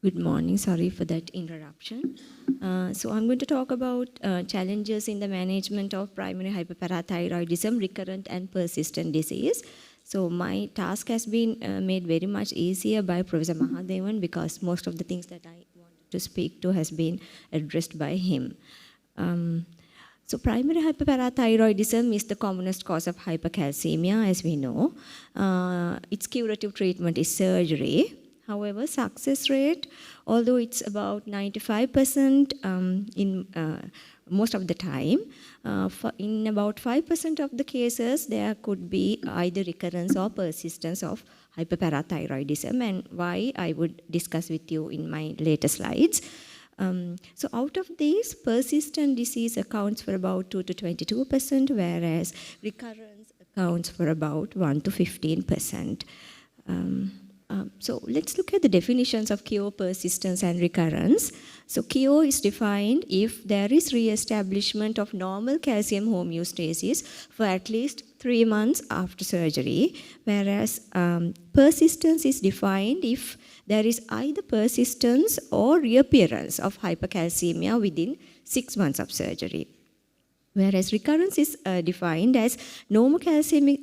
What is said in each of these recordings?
Good morning. Sorry for that interruption. So I'm going to talk about challenges in the management of primary hyperparathyroidism, recurrent and persistent disease. So my task has been made very much easier by Professor Mahadevan because most of the things that I wanted to speak to has been addressed by him. So primary hyperparathyroidism is the commonest cause of hypercalcemia, as we know. Its curative treatment is surgery. However, success rate, although it's about 95% in most of the time, in about 5% of the cases, there could be either recurrence or persistence of hyperparathyroidism, and why I would discuss with you in my later slides. So out of these, persistent disease accounts for about 2 to 22%, whereas recurrence accounts for about 1 to 15%. So let's look at the definitions of cure, persistence, and recurrence. So cure is defined if there is re-establishment of normal calcium homeostasis for at least 3 months after surgery, whereas persistence is defined if there is either persistence or reappearance of hypercalcemia within 6 months of surgery. Whereas recurrence is defined as normocalcemic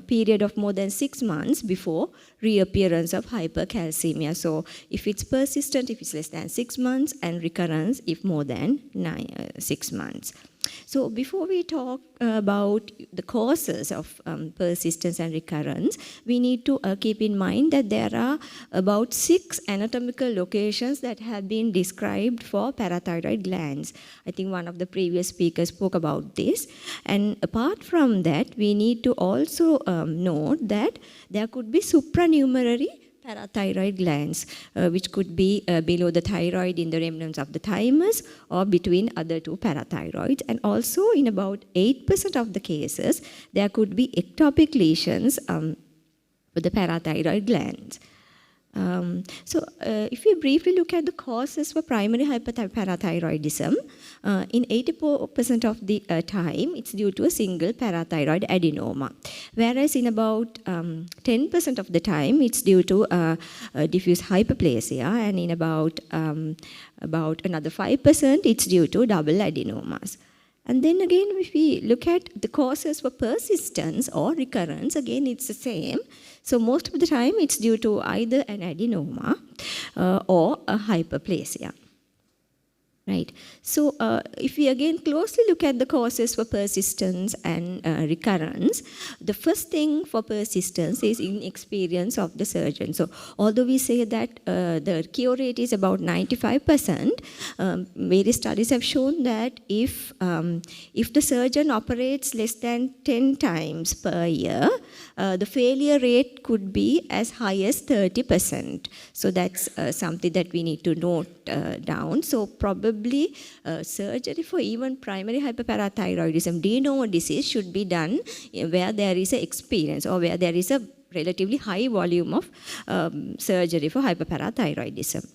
period of more than 6 months before reappearance of hypercalcemia. So if it's persistent, if it's less than 6 months, and recurrence if more than 6 months. So before we talk about the causes of persistence and recurrence, we need to keep in mind that there are about 6 anatomical locations that have been described for parathyroid glands. I think one of the previous speakers spoke about this. And apart from that, we need to also note that there could be supranumerary parathyroid glands, which could be below the thyroid in the remnants of the thymus or between other two parathyroids. And also in about 8% of the cases, there could be ectopic lesions for the parathyroid glands. If we briefly look at the causes for primary hyperparathyroidism, in 84% of the time, it's due to a single parathyroid adenoma. Whereas in about 10% of the time, it's due to diffuse hyperplasia, and in about another 5%, it's due to double adenomas. And then again, if we look at the causes for persistence or recurrence, again, it's the same. So most of the time, it's due to either an adenoma or a hyperplasia. Right. So if we again closely look at the causes for persistence and recurrence, the first thing for persistence is inexperience of the surgeon. So although we say that the cure rate is about 95%, various studies have shown that if the surgeon operates less than 10 times per year, the failure rate could be as high as 30%. So that's something that we need to note down. So probably surgery for even primary hyperparathyroidism, de novo disease, should be done where there is an experience or where there is a relatively high volume of surgery for hyperparathyroidism.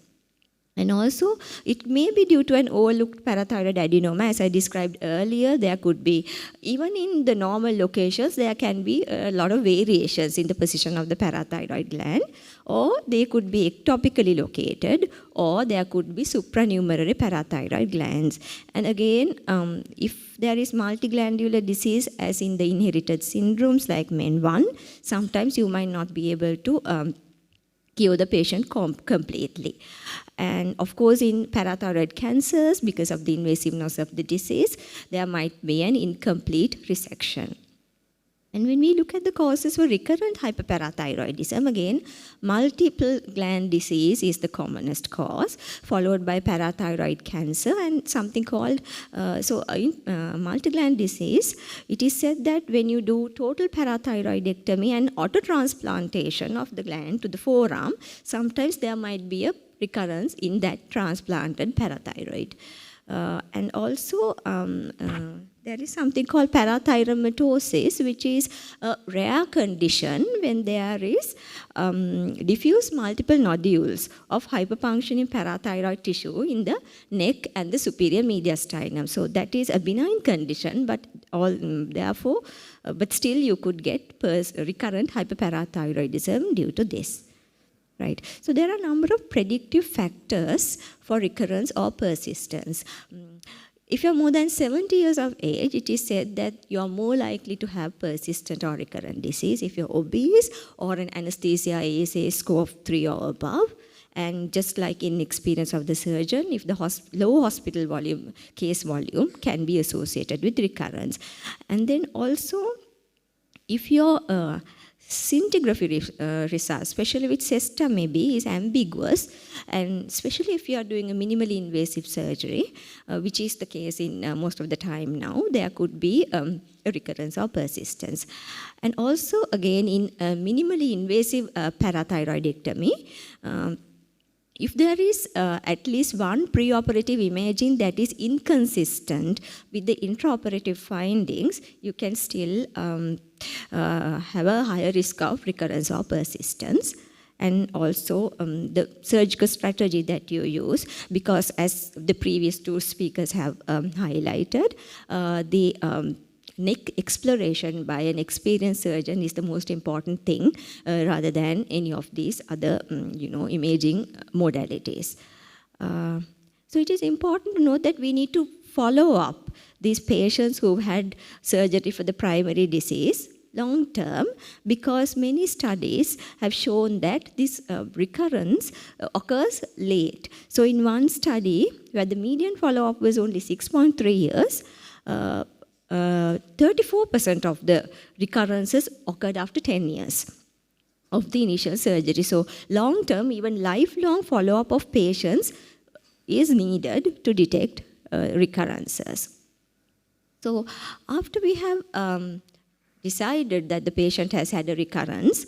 And also, it may be due to an overlooked parathyroid adenoma. As I described earlier, there could be, even in the normal locations, there can be a lot of variations in the position of the parathyroid gland, or they could be ectopically located, or there could be supranumerary parathyroid glands. And again, if there is multiglandular disease, as in the inherited syndromes like MEN1, sometimes you might not be able to cure the patient completely. And of course, in parathyroid cancers, because of the invasiveness of the disease, there might be an incomplete resection. And when we look at the causes for recurrent hyperparathyroidism, again, multiple gland disease is the commonest cause, followed by parathyroid cancer and something called, multi-gland disease, it is said that when you do total parathyroidectomy and autotransplantation of the gland to the forearm, sometimes there might be a recurrence in that transplanted parathyroid. And also, there is something called parathyromatosis, which is a rare condition when there is diffuse multiple nodules of hyperfunctioning parathyroid tissue in the neck and the superior mediastinum. So that is a benign condition, but still you could get recurrent hyperparathyroidism due to this. right? So there are a number of predictive factors for recurrence or persistence. If you're more than 70 years of age, it is said that you're more likely to have persistent or recurrent disease if you're obese or an anesthesia ASA score of 3 or above. And just like in experience of the surgeon, if the low hospital volume, case volume can be associated with recurrence. And then also, if your scintigraphy results, especially with SESTA maybe, is ambiguous, and especially if you are doing a minimally invasive surgery, which is the case in most of the time now, there could be a recurrence or persistence. And also, again, in minimally invasive parathyroidectomy, if there is at least one preoperative imaging that is inconsistent with the intraoperative findings, you can still have a higher risk of recurrence or persistence. And also the surgical strategy that you use, because as the previous two speakers have highlighted, the neck exploration by an experienced surgeon is the most important thing rather than any of these other imaging modalities. So it is important to note that we need to follow up these patients who've had surgery for the primary disease long term, because many studies have shown that this recurrence occurs late. So in one study where the median follow-up was only 6.3 years, 34% of the recurrences occurred after 10 years of the initial surgery. So long-term, even lifelong follow-up of patients is needed to detect recurrences. So after we have decided that the patient has had a recurrence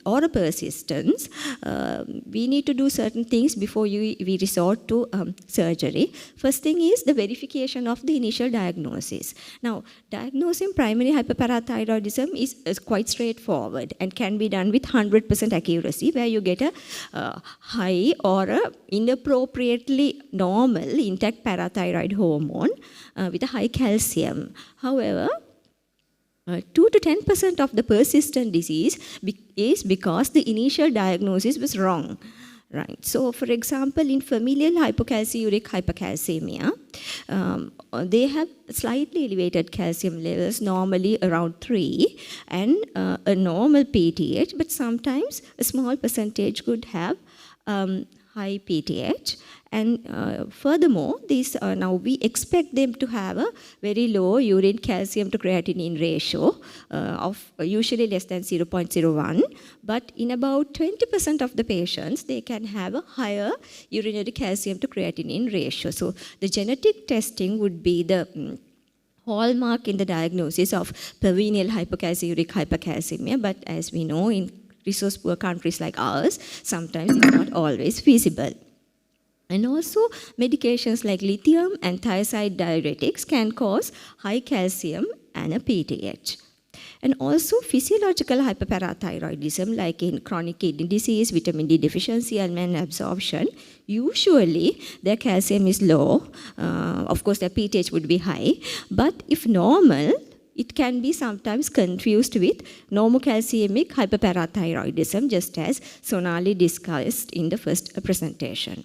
or a persistence, we need to do certain things before we resort to surgery. First thing is the verification of the initial diagnosis. Now, diagnosing primary hyperparathyroidism is quite straightforward and can be done with 100% accuracy, where you get a high or a inappropriately normal intact parathyroid hormone with a high calcium. However, 2 to 10% of the persistent disease is because the initial diagnosis was wrong. Right. So, for example, in familial hypocalciuric hypercalcemia, they have slightly elevated calcium levels, normally around 3, and a normal PTH, but sometimes a small percentage could have high PTH. And furthermore, these now we expect them to have a very low urine calcium to creatinine ratio of usually less than 0.01. But in about 20% of the patients, they can have a higher urinary calcium to creatinine ratio. So the genetic testing would be the hallmark in the diagnosis of perennial hypocalciuric hypercalcemia. But as we know, in resource-poor countries like ours, sometimes it's not always feasible. And also, medications like lithium and thiazide diuretics can cause high calcium and a PTH. And also, physiological hyperparathyroidism, like in chronic kidney disease, vitamin D deficiency, and malabsorption, usually their calcium is low. Of course, their PTH would be high. But if normal, it can be sometimes confused with normocalcemic hyperparathyroidism, just as Sonali discussed in the first presentation.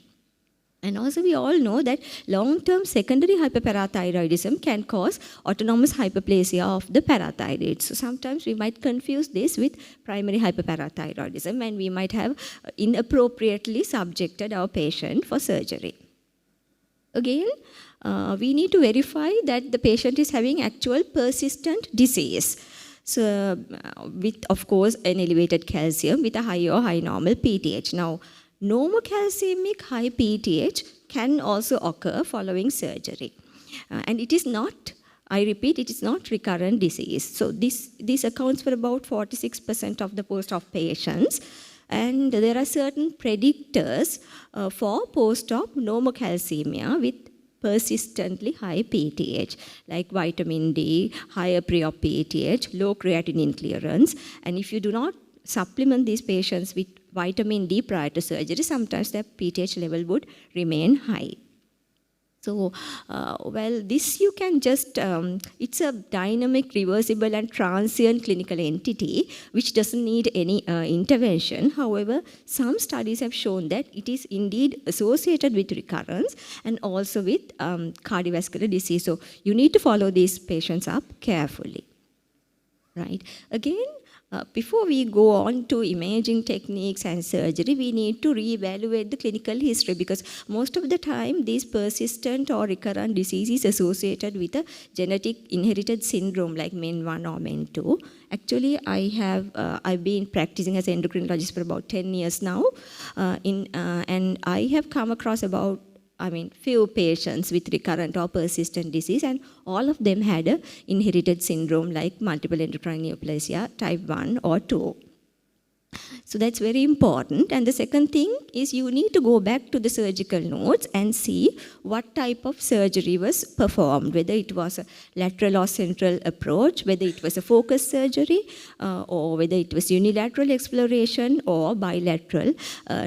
And also we all know that long-term secondary hyperparathyroidism can cause autonomous hyperplasia of the parathyroid. So sometimes we might confuse this with primary hyperparathyroidism, and we might have inappropriately subjected our patient for surgery. Again, we need to verify that the patient is having actual persistent disease. So with, of course, an elevated calcium with a high or high normal PTH. Now, normocalcemic high PTH can also occur following surgery. And it is not, I repeat, it is not recurrent disease. So this accounts for about 46% of the post-op patients. And there are certain predictors for post-op normocalcemia with persistently high PTH, like vitamin D, higher pre-op PTH, low creatinine clearance. And if you do not supplement these patients with vitamin D prior to surgery, sometimes their PTH level would remain high. So, well, this you can just, it's a dynamic, reversible and transient clinical entity which doesn't need any intervention. However, some studies have shown that it is indeed associated with recurrence and also with cardiovascular disease. So, you need to follow these patients up carefully. Right. Again, before we go on to imaging techniques and surgery, we need to reevaluate the clinical history, because most of the time these persistent or recurrent disease is associated with a genetic inherited syndrome like MEN1 or MEN2. Actually, I've been practicing as an endocrinologist for about 10 years now, and I have come across about few patients with recurrent or persistent disease, and all of them had an inherited syndrome like multiple endocrine neoplasia type 1 or 2. So that's very important. And the second thing is you need to go back to the surgical notes and see what type of surgery was performed, whether it was a lateral or central approach, whether it was a focused surgery, or whether it was unilateral exploration or bilateral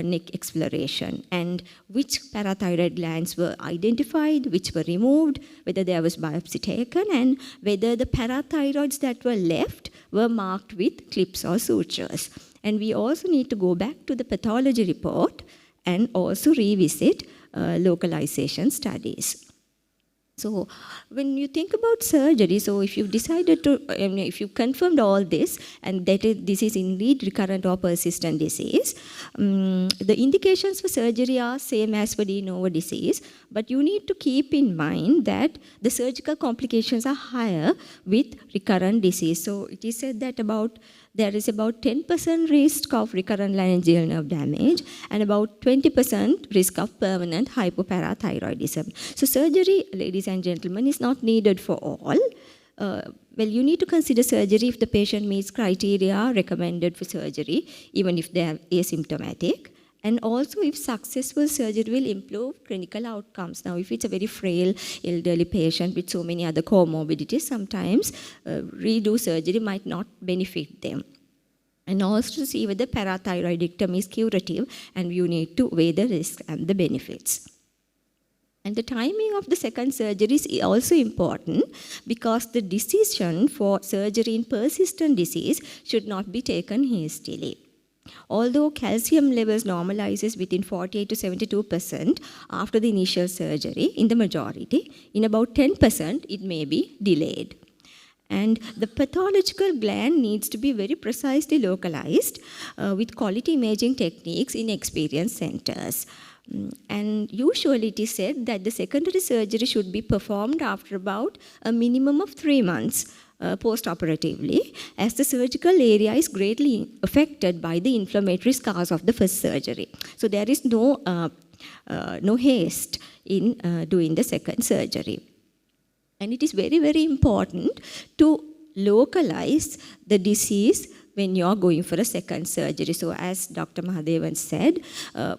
neck exploration, and which parathyroid glands were identified, which were removed, whether there was biopsy taken, and whether the parathyroids that were left were marked with clips or sutures. And we also need to go back to the pathology report and also revisit localization studies. So when you think about surgery, so if you've decided to, if you confirmed all this and that this is indeed recurrent or persistent disease, the indications for surgery are same as for de novo disease, but you need to keep in mind that the surgical complications are higher with recurrent disease. So it is said that there is about 10% risk of recurrent laryngeal nerve damage and about 20% risk of permanent hypoparathyroidism. So surgery, ladies and gentlemen, is not needed for all. Well, you need to consider surgery if the patient meets criteria recommended for surgery, even if they are asymptomatic. And also if successful surgery will improve clinical outcomes. Now, if it's a very frail elderly patient with so many other comorbidities, sometimes redo surgery might not benefit them. And also to see whether parathyroidectomy is curative, and you need to weigh the risks and the benefits. And the timing of the second surgery is also important, because the decision for surgery in persistent disease should not be taken hastily. Although calcium levels normalizes within 48 to 72% after the initial surgery, in the majority, in about 10% it may be delayed. And the pathological gland needs to be very precisely localized with quality imaging techniques in experienced centers. And usually it is said that the secondary surgery should be performed after about a minimum of 3 months post-operatively, as the surgical area is greatly affected by the inflammatory scars of the first surgery. So there is no haste in doing the second surgery. And it is very, very important to localize the disease when you are going for a second surgery. So as Dr. Mahadevan said,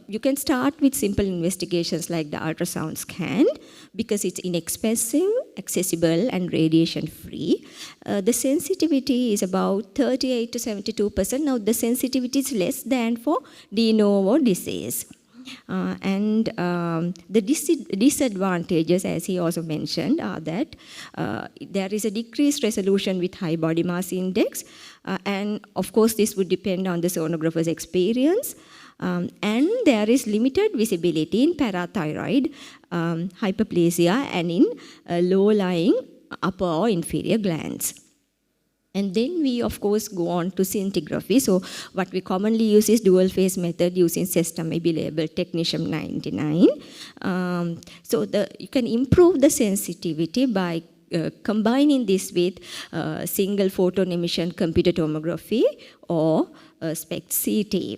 you can start with simple investigations like the ultrasound scan, because it's inexpensive, accessible and radiation free. The sensitivity is about 38 to 72%. Now the sensitivity is less than for de novo disease. The disadvantages, as he also mentioned, are that there is a decreased resolution with high body mass index, and of course this would depend on the sonographer's experience, and there is limited visibility in parathyroid hyperplasia and in low-lying upper or inferior glands. And then we, of course, go on to scintigraphy. So what we commonly use is dual phase method using Cesta maybe labeled technetium 99. So you can improve the sensitivity by combining this with single photon emission computer tomography or SPECT-CT.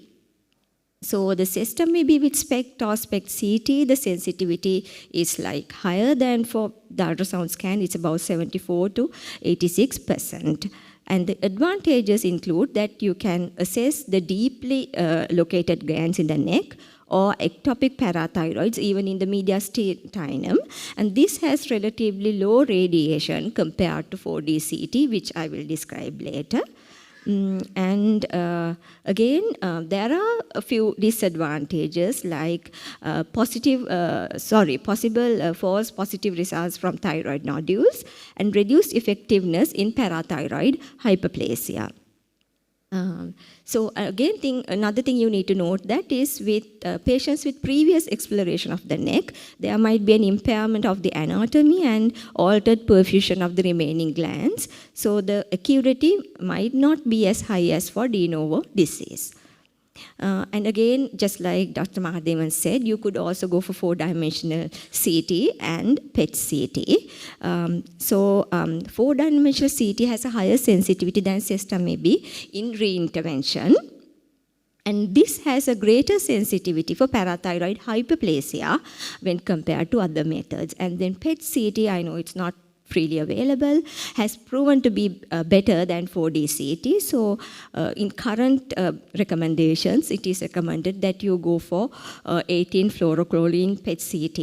So the Cesta may be with SPECT or SPECT-CT, the sensitivity is like higher than for the ultrasound scan. It's about 74 to 86%. And the advantages include that you can assess the deeply located glands in the neck or ectopic parathyroids even in the mediastinum. And this has relatively low radiation compared to 4D CT, which I will describe later. Again, there are a few disadvantages like possible false positive results from thyroid nodules and reduced effectiveness in parathyroid hyperplasia. Another thing you need to note that is with patients with previous exploration of the neck, there might be an impairment of the anatomy and altered perfusion of the remaining glands. So the acuity might not be as high as for de novo disease. And again, just like Dr. Mahadevan said, you could also go for 4-dimensional CT and PET-CT. 4-dimensional CT has a higher sensitivity than SESTA-MEB in reintervention. And this has a greater sensitivity for parathyroid hyperplasia when compared to other methods. And then PET-CT, I know it's not freely available, has proven to be better than 4D CT. So in current recommendations, it is recommended that you go for 18-fluorocholine PET-CT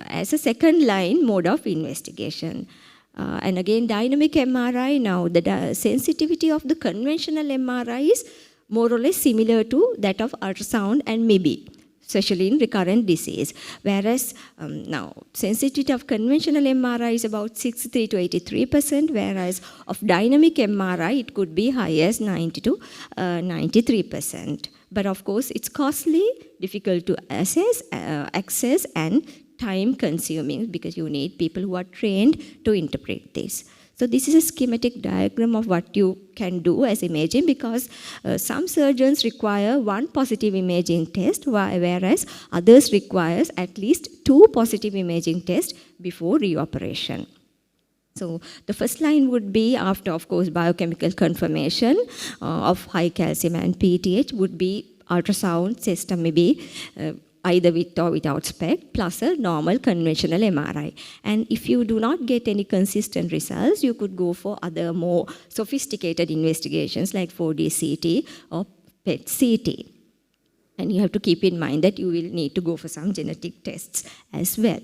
as a second-line mode of investigation. And again, dynamic MRI now, the sensitivity of the conventional MRI is more or less similar to that of ultrasound and MEB, especially in recurrent disease. Whereas now, sensitivity of conventional MRI is about 63 to 83%, whereas of dynamic MRI, it could be high as 90 to 93%. But of course, it's costly, difficult to access, and time consuming because you need people who are trained to interpret this. So this is a schematic diagram of what you can do as imaging because some surgeons require 1 positive imaging test, whereas others requires at least 2 positive imaging tests before reoperation. So the first line would be after, of course, biochemical confirmation of high calcium and PTH would be ultrasound, SESTA-MEB, either with or without SPECT, plus a normal conventional MRI. And if you do not get any consistent results, you could go for other more sophisticated investigations like 4D CT or PET-CT. And you have to keep in mind that you will need to go for some genetic tests as well.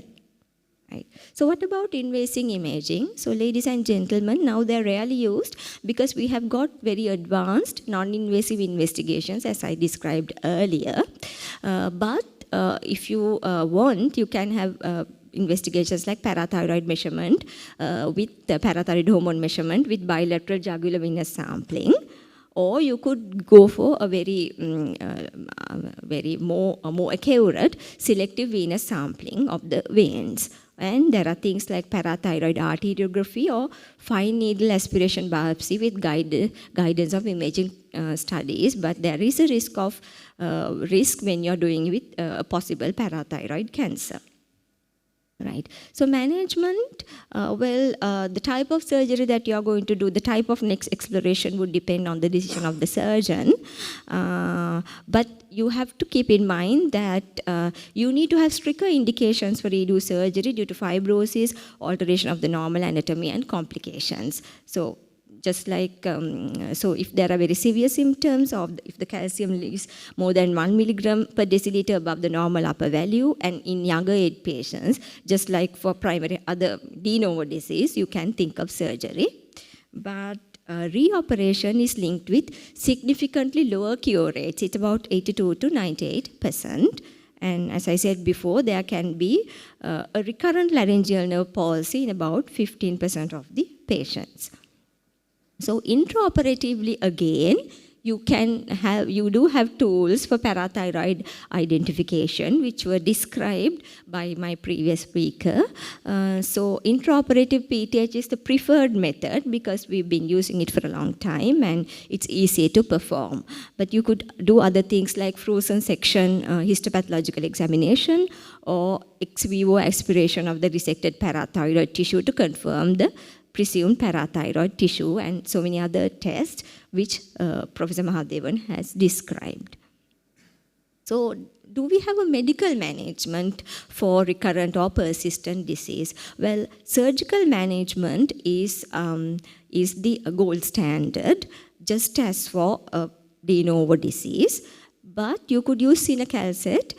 Right. So what about invasive imaging? So ladies and gentlemen, now they're rarely used because we have got very advanced non-invasive investigations as I described earlier. But if you want, you can have investigations like parathyroid measurement with the parathyroid hormone measurement with bilateral jugular venous sampling. Or you could go for a very more accurate selective venous sampling of the veins. And there are things like parathyroid arteriography or fine needle aspiration biopsy with guidance of imaging studies. But there is a risk when you're doing with a possible parathyroid cancer. Right. So management, the type of surgery that you are going to do, the type of next exploration would depend on the decision of the surgeon. But you have to keep in mind that you need to have stricter indications for redo surgery due to fibrosis, alteration of the normal anatomy, and complications. So just like, so if there are very severe symptoms of, if the calcium is more than 1 milligram per deciliter above the normal upper value, and in younger age patients, just like for primary other de novo disease, you can think of surgery. But reoperation is linked with significantly lower cure rates. It's about 82 to 98%. And as I said before, there can be a recurrent laryngeal nerve palsy in about 15% of the patients. So intraoperatively again, you do have tools for parathyroid identification, which were described by my previous speaker. So intraoperative PTH is the preferred method because we've been using it for a long time and it's easy to perform. But you could do other things like frozen section histopathological examination or ex vivo aspiration of the resected parathyroid tissue to confirm the presumed parathyroid tissue, and so many other tests which Professor Mahadevan has described. So, do we have a medical management for recurrent or persistent disease? Well, surgical management is the gold standard, just as for de novo disease. But you could use cinacalcet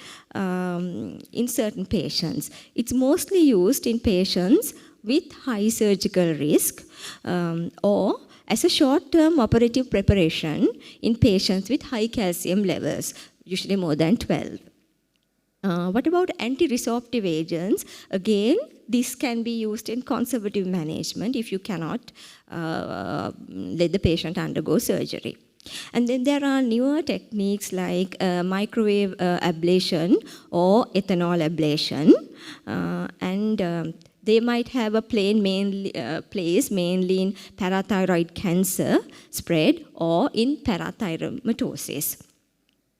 in certain patients. It's mostly used in patients with high surgical risk or as a short-term operative preparation in patients with high calcium levels, usually more than 12. What about anti-resorptive agents? Again, this can be used in conservative management if you cannot let the patient undergo surgery. And then there are newer techniques like microwave ablation or ethanol ablation. They might have a place mainly in parathyroid cancer spread or in parathyroidomatosis.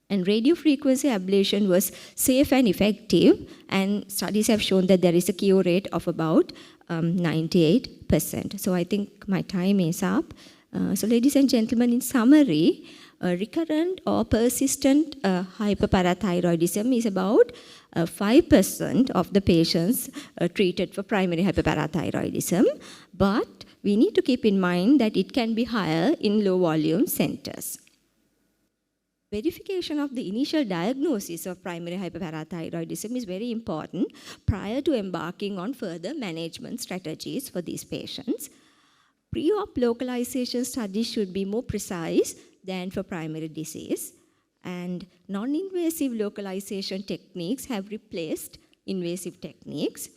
And radiofrequency ablation was safe and effective, and studies have shown that there is a cure rate of about 98%. So I think my time is up. So ladies and gentlemen, in summary, recurrent or persistent hyperparathyroidism is about 5% of the patients treated for primary hyperparathyroidism, but we need to keep in mind that it can be higher in low volume centers. Verification of the initial diagnosis of primary hyperparathyroidism is very important prior to embarking on further management strategies for these patients. Pre-op localization studies should be more precise than for primary disease, and non-invasive localization techniques have replaced invasive techniques,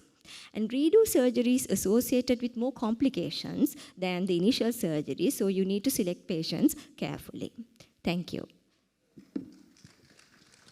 and redo surgeries associated with more complications than the initial surgery, so you need to select patients carefully. Thank you.